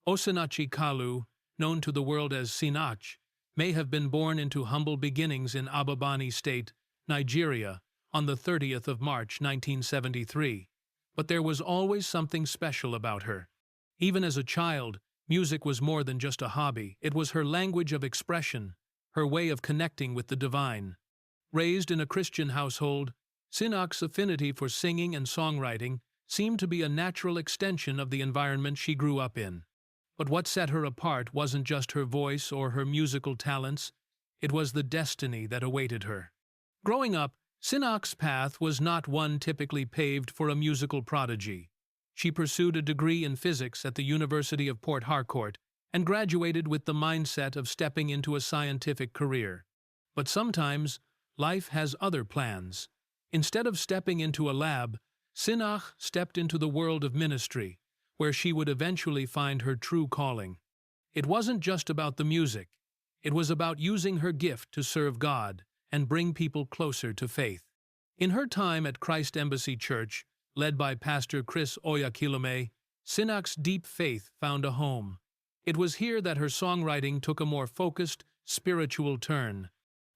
Osinachi Kalu, known to the world as Sinach, may have been born into humble beginnings in Abia State, Nigeria, on the 30th of March 1973. But there was always something special about her. Even as a child, music was more than just a hobby. It was her language of expression, her way of connecting with the divine. Raised in a Christian household, Sinach's affinity for singing and songwriting seemed to be a natural extension of the environment she grew up in. But what set her apart wasn't just her voice or her musical talents, it was the destiny that awaited her. Growing up, Sinach's path was not one typically paved for a musical prodigy. She pursued a degree in physics at the University of Port Harcourt and graduated with the mindset of stepping into a scientific career. But sometimes, life has other plans. Instead of stepping into a lab, Sinach stepped into the world of ministry, where she would eventually find her true calling. It wasn't just about the music. It was about using her gift to serve God and bring people closer to faith. In her time at Christ Embassy Church, led by Pastor Chris Oyakhilome, Sinach's deep faith found a home. It was here that her songwriting took a more focused, spiritual turn.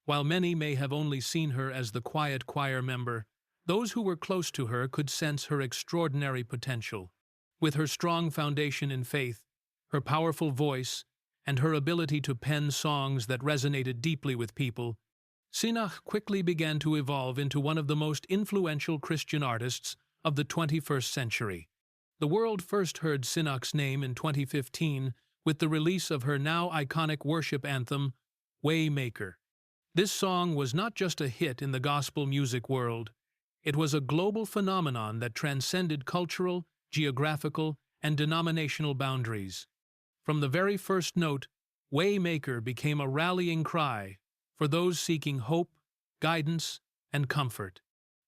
While many may have only seen her as the quiet choir member, those who were close to her could sense her extraordinary potential. With her strong foundation in faith, her powerful voice, and her ability to pen songs that resonated deeply with people, Sinach quickly began to evolve into one of the most influential Christian artists of the 21st century. The world first heard Sinach's name in 2015 with the release of her now iconic worship anthem, Waymaker. This song was not just a hit in the gospel music world, it was a global phenomenon that transcended cultural, geographical, and denominational boundaries. From the very first note, Waymaker became a rallying cry for those seeking hope, guidance, and comfort.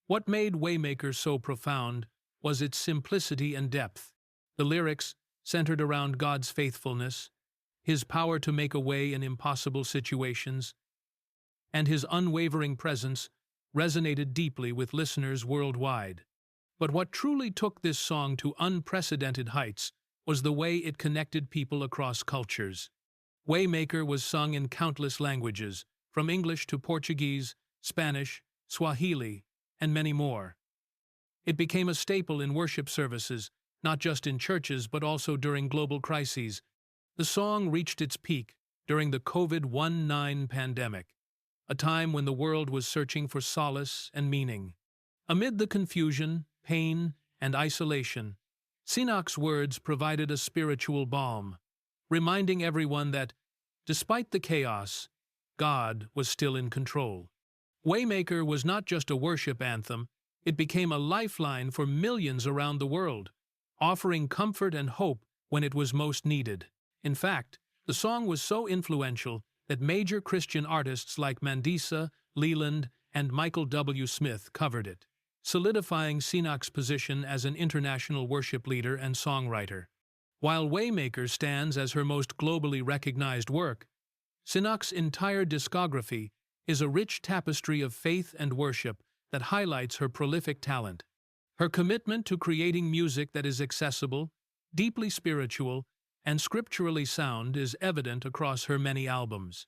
What made Waymaker so profound was its simplicity and depth. The lyrics centered around God's faithfulness, His power to make a way in impossible situations, and His unwavering presence resonated deeply with listeners worldwide. But what truly took this song to unprecedented heights was the way it connected people across cultures. Waymaker was sung in countless languages, from English to Portuguese, Spanish, Swahili, and many more. It became a staple in worship services, not just in churches but also during global crises. The song reached its peak during the COVID-19 pandemic, a time when the world was searching for solace and meaning. Amid the confusion, pain, and isolation, Sinach's words provided a spiritual balm, reminding everyone that, despite the chaos, God was still in control. Waymaker was not just a worship anthem, it became a lifeline for millions around the world, offering comfort and hope when it was most needed. In fact, the song was so influential that major Christian artists like Mandisa, Leeland, and Michael W. Smith covered it, solidifying Sinach's position as an international worship leader and songwriter. While Waymaker stands as her most globally recognized work, Sinach's entire discography is a rich tapestry of faith and worship that highlights her prolific talent. Her commitment to creating music that is accessible, deeply spiritual, and scripturally sound is evident across her many albums.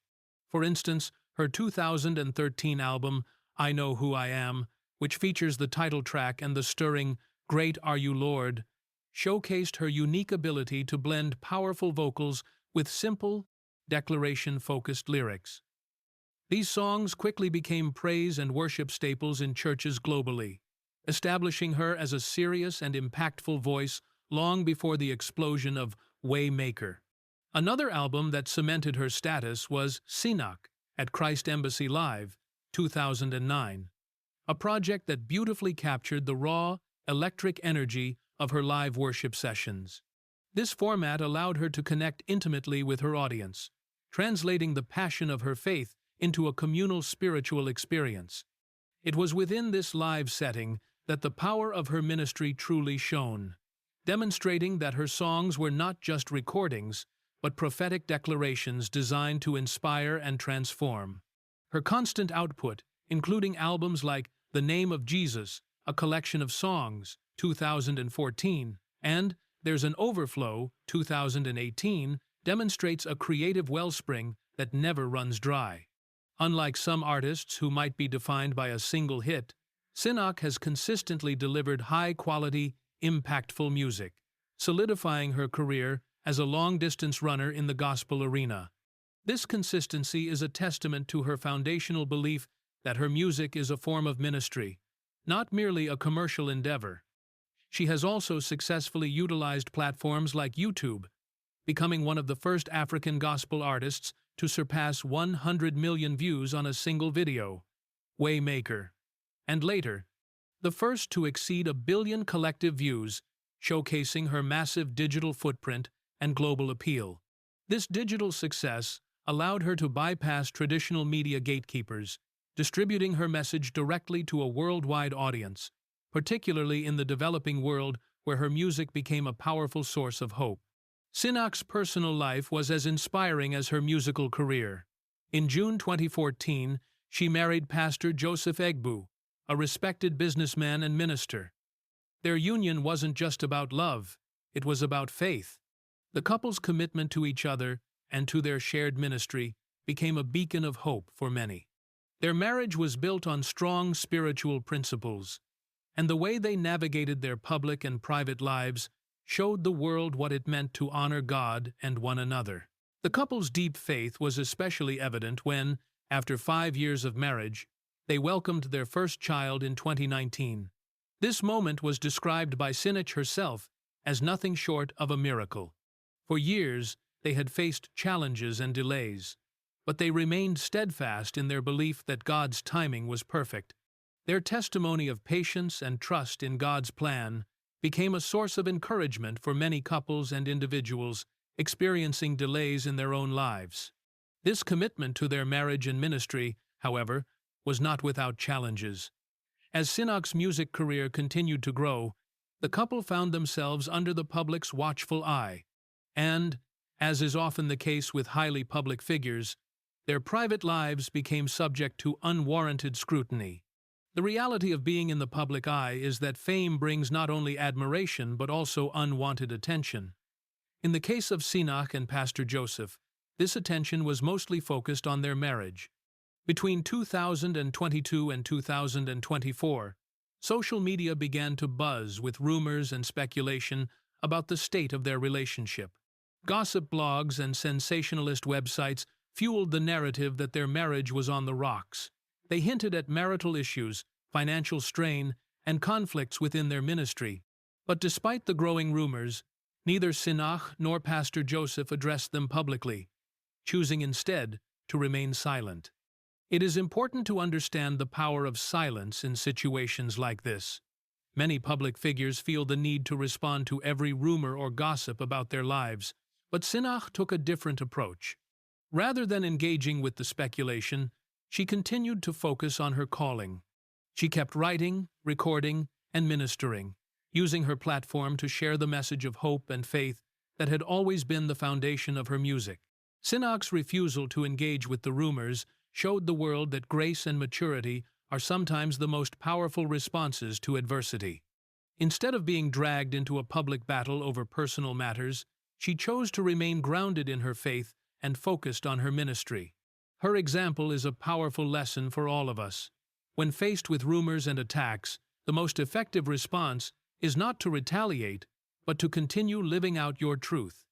For instance, her 2013 album, I Know Who I Am, which features the title track and the stirring Great Are You Lord, showcased her unique ability to blend powerful vocals with simple, declaration-focused lyrics. These songs quickly became praise and worship staples in churches globally, establishing her as a serious and impactful voice long before the explosion of Waymaker. Another album that cemented her status was Sinach at Christ Embassy Live, 2009, a project that beautifully captured the raw, electric energy of her live worship sessions. This format allowed her to connect intimately with her audience, translating the passion of her faith into a communal spiritual experience. It was within this live setting that the power of her ministry truly shone, demonstrating that her songs were not just recordings, but prophetic declarations designed to inspire and transform. Her constant output, including albums like The Name of Jesus, a collection of songs, 2014, and There's an Overflow, 2018, demonstrates a creative wellspring that never runs dry. Unlike some artists who might be defined by a single hit, Sinach has consistently delivered high-quality, impactful music, solidifying her career as a long-distance runner in the gospel arena. This consistency is a testament to her foundational belief that her music is a form of ministry, not merely a commercial endeavor. She has also successfully utilized platforms like YouTube, becoming one of the first African gospel artists to surpass 100 million views on a single video, Waymaker, and later, the first to exceed 1 billion collective views, showcasing her massive digital footprint and global appeal. This digital success allowed her to bypass traditional media gatekeepers, distributing her message directly to a worldwide audience, particularly in the developing world where her music became a powerful source of hope. Sinach's personal life was as inspiring as her musical career. In June 2014, she married Pastor Joseph Egbu, a respected businessman and minister. Their union wasn't just about love, it was about faith. The couple's commitment to each other and to their shared ministry became a beacon of hope for many. Their marriage was built on strong spiritual principles, and the way they navigated their public and private lives showed the world what it meant to honor God and one another. The couple's deep faith was especially evident when, after 5 years of marriage, they welcomed their first child in 2019. This moment was described by Sinach herself as nothing short of a miracle. For years, they had faced challenges and delays, but they remained steadfast in their belief that God's timing was perfect. Their testimony of patience and trust in God's plan became a source of encouragement for many couples and individuals experiencing delays in their own lives. This commitment to their marriage and ministry, however, was not without challenges. As Sinach's music career continued to grow, the couple found themselves under the public's watchful eye, and, as is often the case with highly public figures, their private lives became subject to unwarranted scrutiny. The reality of being in the public eye is that fame brings not only admiration but also unwanted attention. In the case of Sinach and Pastor Joseph, this attention was mostly focused on their marriage. Between 2022 and 2024, social media began to buzz with rumors and speculation about the state of their relationship. Gossip blogs and sensationalist websites fueled the narrative that their marriage was on the rocks. They hinted at marital issues, financial strain, and conflicts within their ministry. But despite the growing rumors, neither Sinach nor Pastor Joseph addressed them publicly, choosing instead to remain silent. It is important to understand the power of silence in situations like this. Many public figures feel the need to respond to every rumor or gossip about their lives, but Sinach took a different approach. Rather than engaging with the speculation, she continued to focus on her calling. She kept writing, recording, and ministering, using her platform to share the message of hope and faith that had always been the foundation of her music. Sinach's refusal to engage with the rumors showed the world that grace and maturity are sometimes the most powerful responses to adversity. Instead of being dragged into a public battle over personal matters, she chose to remain grounded in her faith and focused on her ministry. Her example is a powerful lesson for all of us. When faced with rumors and attacks, the most effective response is not to retaliate, but to continue living out your truth.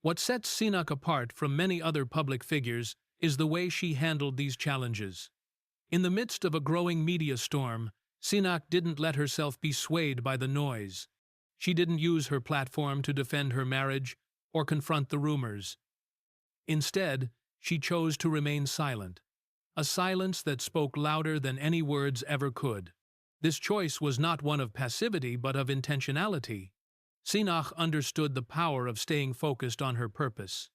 What sets Sinach apart from many other public figures is the way she handled these challenges. In the midst of a growing media storm, Sinach didn't let herself be swayed by the noise. She didn't use her platform to defend her marriage or confront the rumors. Instead, she chose to remain silent, a silence that spoke louder than any words ever could. This choice was not one of passivity but of intentionality. Sinach understood the power of staying focused on her purpose.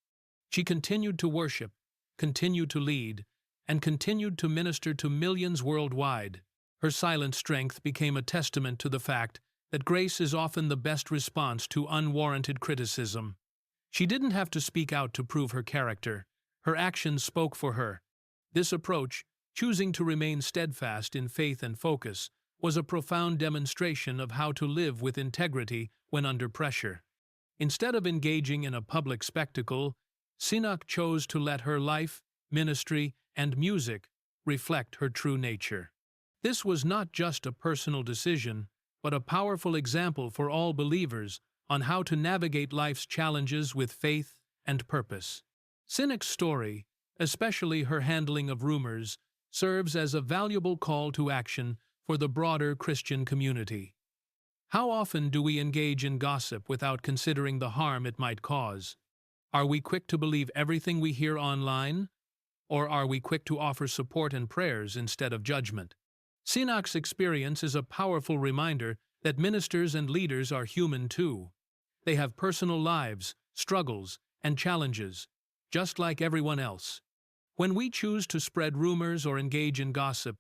She continued to worship, continued to lead, and continued to minister to millions worldwide. Her silent strength became a testament to the fact that grace is often the best response to unwarranted criticism. She didn't have to speak out to prove her character. Her actions spoke for her. This approach, choosing to remain steadfast in faith and focus, was a profound demonstration of how to live with integrity when under pressure. Instead of engaging in a public spectacle, Sinach chose to let her life, ministry, and music reflect her true nature. This was not just a personal decision, but a powerful example for all believers on how to navigate life's challenges with faith and purpose. Sinach's story, especially her handling of rumors, serves as a valuable call to action for the broader Christian community. How often do we engage in gossip without considering the harm it might cause? Are we quick to believe everything we hear online? Or are we quick to offer support and prayers instead of judgment? Sinach's experience is a powerful reminder that ministers and leaders are human too. They have personal lives, struggles, and challenges, just like everyone else. When we choose to spread rumors or engage in gossip,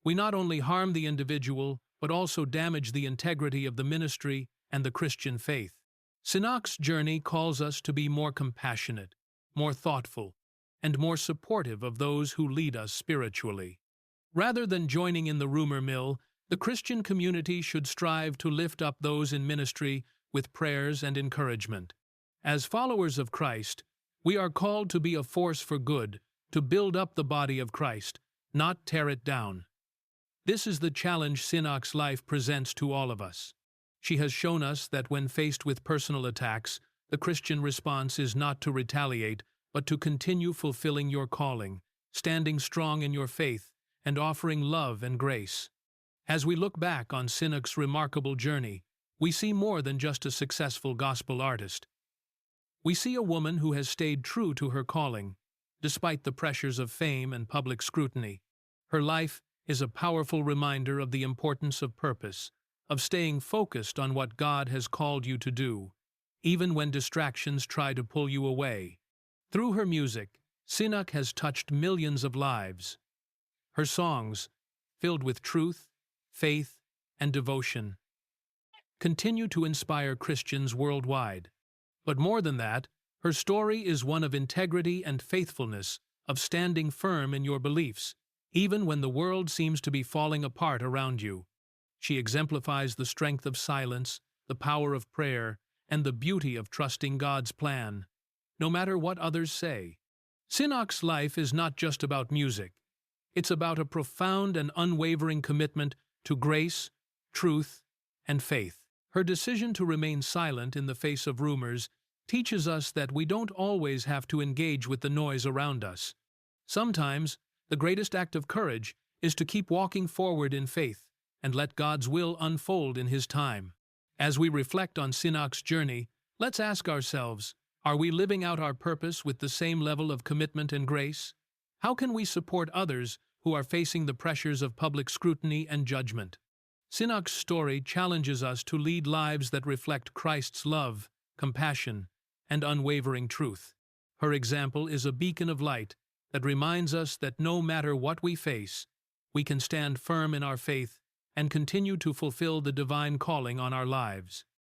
we not only harm the individual, but also damage the integrity of the ministry and the Christian faith. Sinach's journey calls us to be more compassionate, more thoughtful, and more supportive of those who lead us spiritually. Rather than joining in the rumor mill, the Christian community should strive to lift up those in ministry with prayers and encouragement. As followers of Christ, we are called to be a force for good, to build up the body of Christ, not tear it down. This is the challenge Sinach's life presents to all of us. She has shown us that when faced with personal attacks, the Christian response is not to retaliate, but to continue fulfilling your calling, standing strong in your faith, and offering love and grace. As we look back on Sinach's remarkable journey, we see more than just a successful gospel artist. We see a woman who has stayed true to her calling, despite the pressures of fame and public scrutiny. Her life is a powerful reminder of the importance of purpose, of staying focused on what God has called you to do, even when distractions try to pull you away. Through her music, Sinach has touched millions of lives. Her songs, filled with truth, faith, and devotion, continue to inspire Christians worldwide. But more than that, her story is one of integrity and faithfulness, of standing firm in your beliefs, even when the world seems to be falling apart around you. She exemplifies the strength of silence, the power of prayer, and the beauty of trusting God's plan, no matter what others say. Sinach's life is not just about music. It's about a profound and unwavering commitment to grace, truth, and faith. Her decision to remain silent in the face of rumors teaches us that we don't always have to engage with the noise around us. Sometimes, the greatest act of courage is to keep walking forward in faith and let God's will unfold in His time. As we reflect on Sinach's journey, let's ask ourselves, are we living out our purpose with the same level of commitment and grace? How can we support others who are facing the pressures of public scrutiny and judgment? Sinach's story challenges us to lead lives that reflect Christ's love, compassion, and unwavering truth. Her example is a beacon of light that reminds us that no matter what we face, we can stand firm in our faith and continue to fulfill the divine calling on our lives.